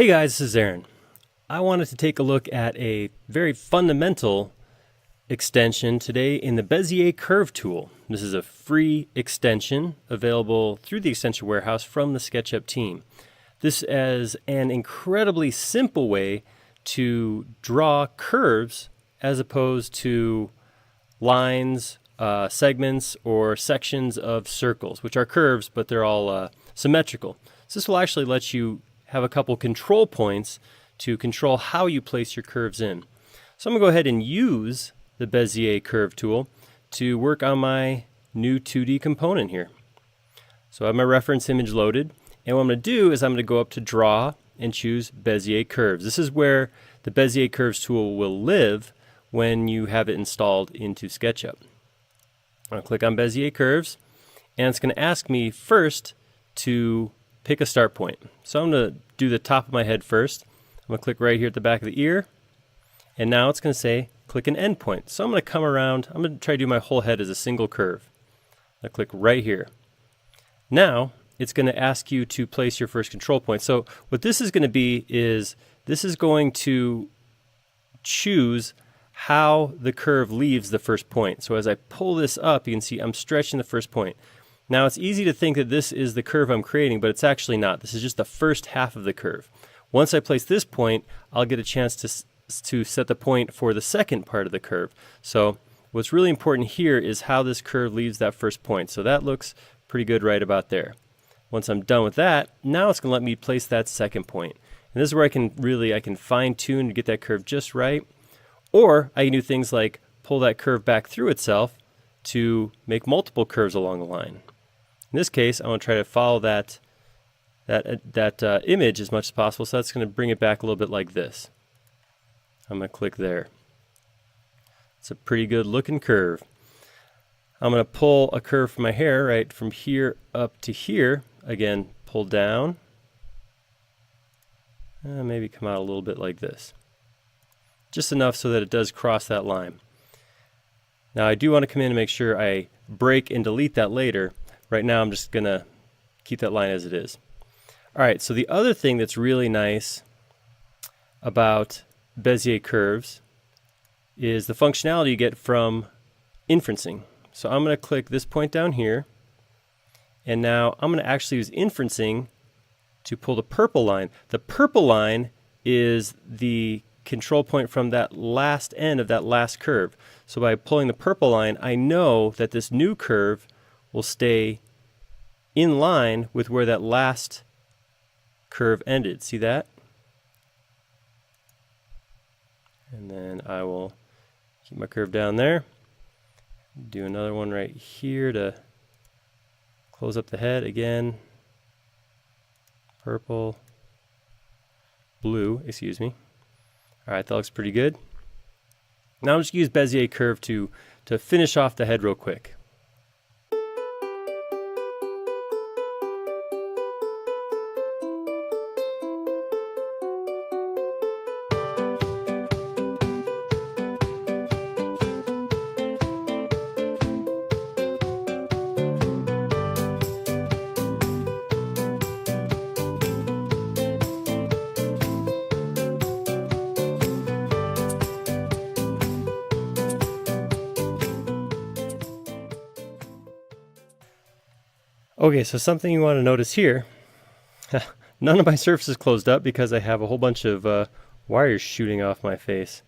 Hey guys, this is Aaron. I wanted to take a look at a very fundamental extension today in the Bezier Curve tool. This is a free extension available through the Extension Warehouse from the SketchUp team. This is an incredibly simple way to draw curves as opposed to lines, segments, or sections of circles, which are curves, but they're all symmetrical. So this will actually let you have a couple control points to control how you place your curves in. So I'm going to go ahead and use the Bezier Curve tool to work on my new 2D component here. So I have my reference image loaded, and what I'm going to do is I'm going to go up to Draw and choose Bezier Curves. This is where the Bezier Curves tool will live when you have it installed into SketchUp. I'll click on Bezier Curves, and it's going to ask me first to pick a start point. So I'm going to do the top of my head first. I'm going to click right here at the back of the ear, and now it's going to say click an end point. So I'm going to come around, I'm going to try to do my whole head as a single curve. I click right here. Now it's going to ask you to place your first control point. So what this is going to be is this is going to choose how the curve leaves the first point. So as I pull this up, you can see I'm stretching the first point. Now it's easy to think that this is the curve I'm creating, but it's actually not. This is just the first half of the curve. Once I place this point, I'll get a chance to set the point for the second part of the curve. So what's really important here is how this curve leaves that first point. So that looks pretty good right about there. Once I'm done with that, now it's going to let me place that second point. And this is where I can fine tune to get that curve just right. Or I can do things like pull that curve back through itself to make multiple curves along the line. In this case, I want to try to follow that image as much as possible, so that's going to bring it back a little bit like this. I'm going to click there. It's a pretty good looking curve. I'm going to pull a curve from my hair right from here up to here. Again, pull down. And maybe come out a little bit like this. Just enough so that it does cross that line. Now I do want to come in and make sure I break and delete that later. Right now I'm just going to keep that line as it is. Alright, so the other thing that's really nice about Bezier Curves is the functionality you get from inferencing. So I'm going to click this point down here, and now I'm going to actually use inferencing to pull the purple line. The purple line is the control point from that last end of that last curve. So by pulling the purple line, I know that this new curve will stay in line with where that last curve ended. See that? And then I will keep my curve down there. Do another one right here to close up the head again. Purple, blue, excuse me. Alright, that looks pretty good. Now I'm just going to use Bezier Curve to finish off the head real quick. Okay, so something you want to notice here, none of my surfaces closed up because I have a whole bunch of wires shooting off my face.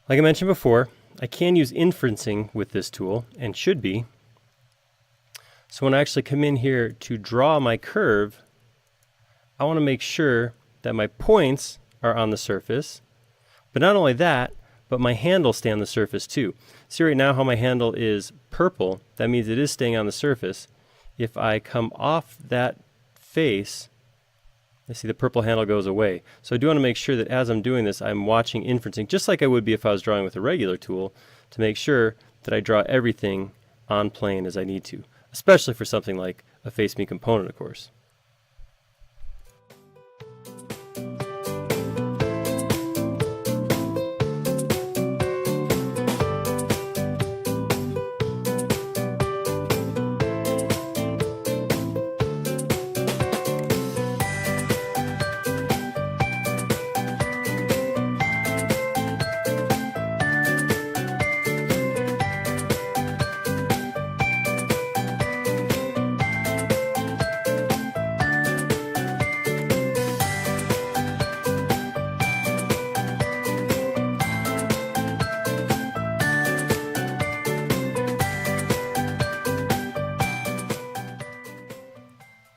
Like I mentioned before, I can use inferencing with this tool, and should be. So when I actually come in here to draw my curve, I want to make sure that my points are on the surface, but not only that, but my handle stay on the surface too. See right now how my handle is purple, that means it is staying on the surface. If I come off that face, I see the purple handle goes away. So I do want to make sure that as I'm doing this, I'm watching inferencing, just like I would be if I was drawing with a regular tool, to make sure that I draw everything on plane as I need to, especially for something like a face me component, of course.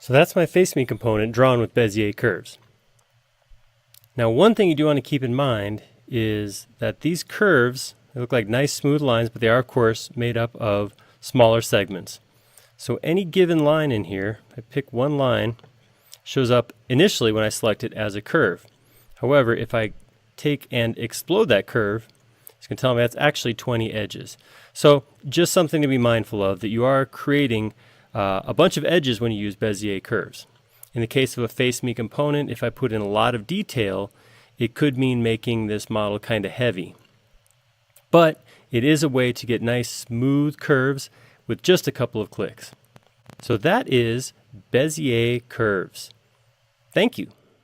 So that's my face me component drawn with Bezier curves. Now one thing you do want to keep in mind is that these curves, they look like nice smooth lines, but they are of course made up of smaller segments. So any given line in here, I pick one line, shows up initially when I select it as a curve. However, if I take and explode that curve, it's going to tell me that's actually 20 edges. So just something to be mindful of, that you are creating a bunch of edges when you use Bezier curves. In the case of a face me component, if I put in a lot of detail, it could mean making this model kind of heavy. But it is a way to get nice smooth curves with just a couple of clicks. So that is Bezier curves. Thank you.